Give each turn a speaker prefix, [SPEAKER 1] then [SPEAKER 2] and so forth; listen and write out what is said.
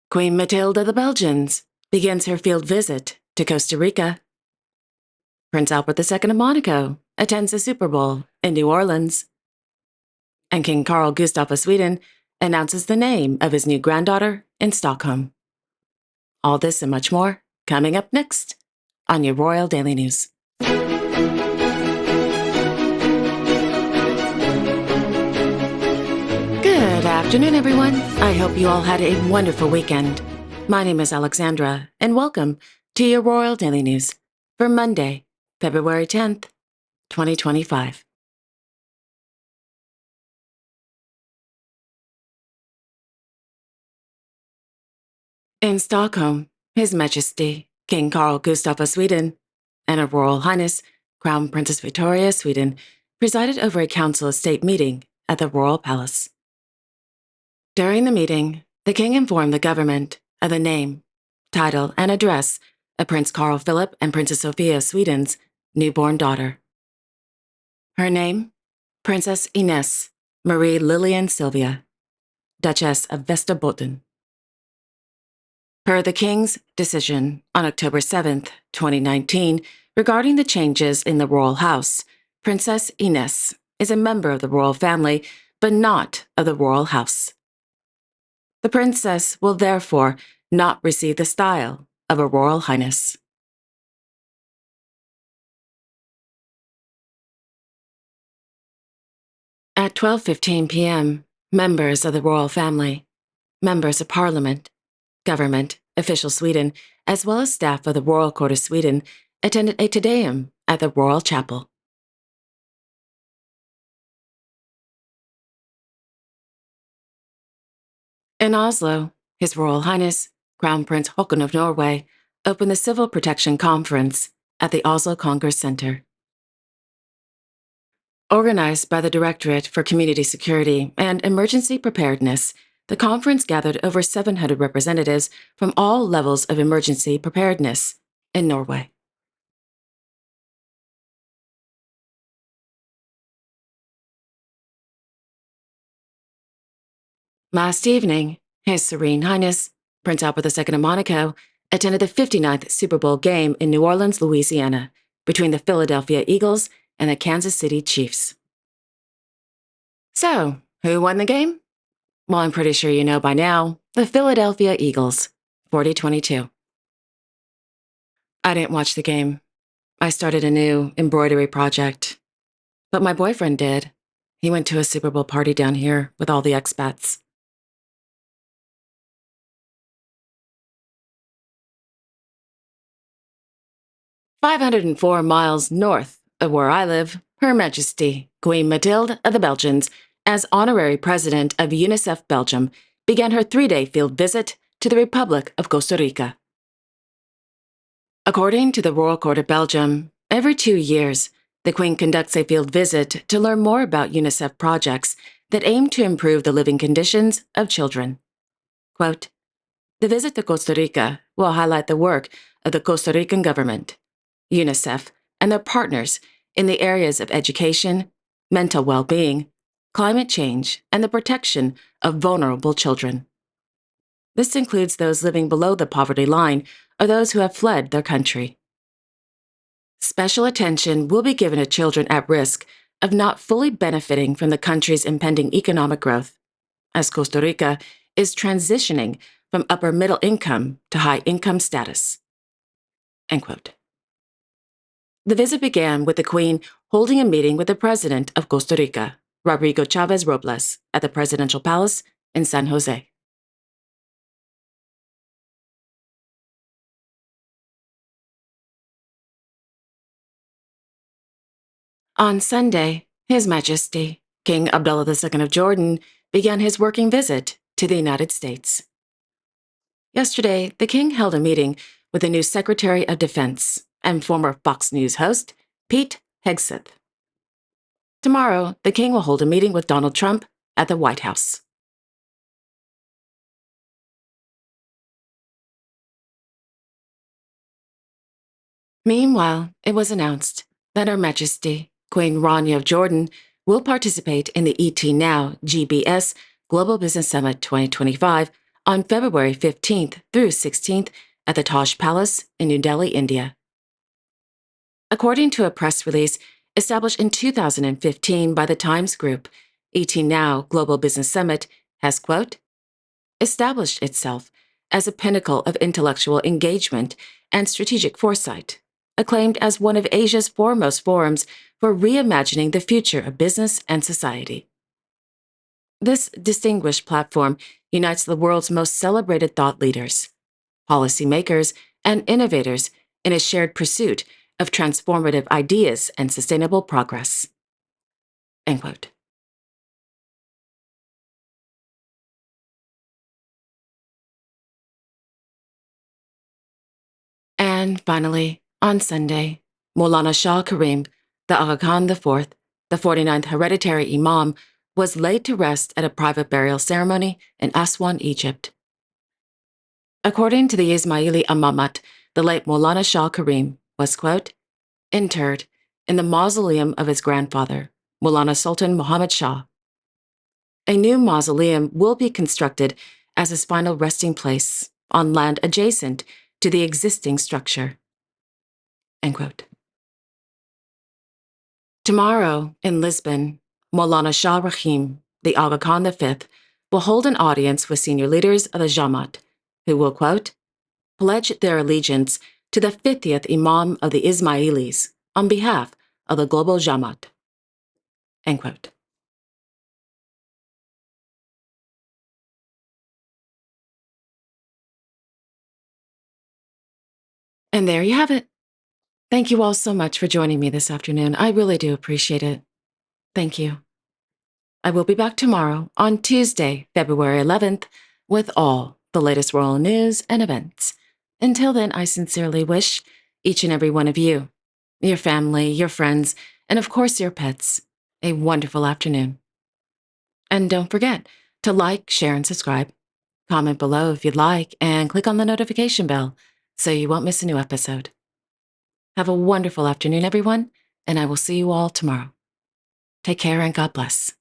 [SPEAKER 1] Queen Matilda of the Belgians begins her field visit to Costa Rica. Prince Albert II of Monaco attends the Super Bowl in New Orleans. And King Carl Gustaf of Sweden announces the name of his new granddaughter in Stockholm. All this and much more coming up next on your Royal Daily News. Good afternoon, everyone. I hope you all had a wonderful weekend. My name is Alexandra, and welcome to your Royal Daily News for Monday, February 10th, 2025. In Stockholm, His Majesty King Carl Gustaf of Sweden and Her Royal Highness Crown Princess Victoria of Sweden presided over a Council of State meeting at the Royal Palace. During the meeting, the King informed the government of the name, title, and address of Prince Carl Philip and Princess Sofia of Sweden's newborn daughter. Her name, Princess Ines Marie Lilian Sylvia, Duchess of Västerbotten. Per the King's decision on October 7, 2019, regarding the changes in the royal house, Princess Ines is a member of the royal family, but not of the royal house. The princess will therefore not receive the style of a royal highness. At 12:15 p.m., members of the royal family, members of parliament, government, official Sweden, as well as staff of the Royal Court of Sweden, attended a Te Deum at the Royal Chapel. In Oslo, His Royal Highness Crown Prince Haakon of Norway opened the Civil Protection Conference at the Oslo Congress Center. Organized by the Directorate for Community Security and Emergency Preparedness, the conference gathered over 700 representatives from all levels of emergency preparedness in Norway. Last evening, His Serene Highness Prince Albert II of Monaco attended the 59th Super Bowl game in New Orleans, Louisiana, between the Philadelphia Eagles and the Kansas City Chiefs. So, who won the game? Well, I'm pretty sure you know by now, the Philadelphia Eagles, 40-22. I didn't watch the game. I started a new embroidery project. But my boyfriend did. He went to a Super Bowl party down here with all the expats. "504 miles north of where I live, Her Majesty Queen Matilda of the Belgians, as honorary president of UNICEF Belgium, began her 3-day field visit to the Republic of Costa Rica. According to the Royal Court of Belgium, every 2 years, the Queen conducts a field visit to learn more about UNICEF projects that aim to improve the living conditions of children. Quote, "The visit to Costa Rica will highlight the work of the Costa Rican government, UNICEF, and their partners in the areas of education, mental well-being, climate change, and the protection of vulnerable children. This includes those living below the poverty line or those who have fled their country. Special attention will be given to children at risk of not fully benefiting from the country's impending economic growth, as Costa Rica is transitioning from upper middle income to high income status." End quote. The visit began with the Queen holding a meeting with the President of Costa Rica, Rodrigo Chavez Robles, at the Presidential Palace in San Jose. On Sunday, His Majesty King Abdullah II of Jordan began his working visit to the United States. Yesterday, the King held a meeting with the new Secretary of Defense and former Fox News host, Pete Hegseth. Tomorrow, the King will hold a meeting with Donald Trump at the White House. Meanwhile, it was announced that Her Majesty Queen Rania of Jordan will participate in the ET Now GBS Global Business Summit 2025 on February 15th through 16th at the Taj Palace in New Delhi, India. According to a press release established in 2015 by the Times Group, ET Now Global Business Summit has, quote, established itself as a pinnacle of intellectual engagement and strategic foresight, acclaimed as one of Asia's foremost forums for reimagining the future of business and society. This distinguished platform unites the world's most celebrated thought leaders, policymakers, and innovators in a shared pursuit of transformative ideas and sustainable progress. End quote. And finally, on Sunday, Maulana Shah Karim, the Aga Khan IV, the 49th hereditary Imam, was laid to rest at a private burial ceremony in Aswan, Egypt. According to the Ismaili Imamat, the late Maulana Shah Karim was, quote, interred in the mausoleum of his grandfather, Maulana Sultan Muhammad Shah. A new mausoleum will be constructed as his final resting place on land adjacent to the existing structure. End quote. Tomorrow, in Lisbon, Maulana Shah Rahim, the Aga Khan V, will hold an audience with senior leaders of the Jamaat, who will, quote, pledge their allegiance to the 50th Imam of the Ismailis on behalf of the global Jamaat. End quote. And there you have it. Thank you all so much for joining me this afternoon. I really do appreciate it. Thank you. I will be back tomorrow on Tuesday, February 11th, with all the latest royal news and events. Until then, I sincerely wish each and every one of you, your family, your friends, and of course your pets, a wonderful afternoon. And don't forget to like, share, and subscribe. Comment below if you'd like, and click on the notification bell so you won't miss a new episode. Have a wonderful afternoon, everyone, and I will see you all tomorrow. Take care and God bless.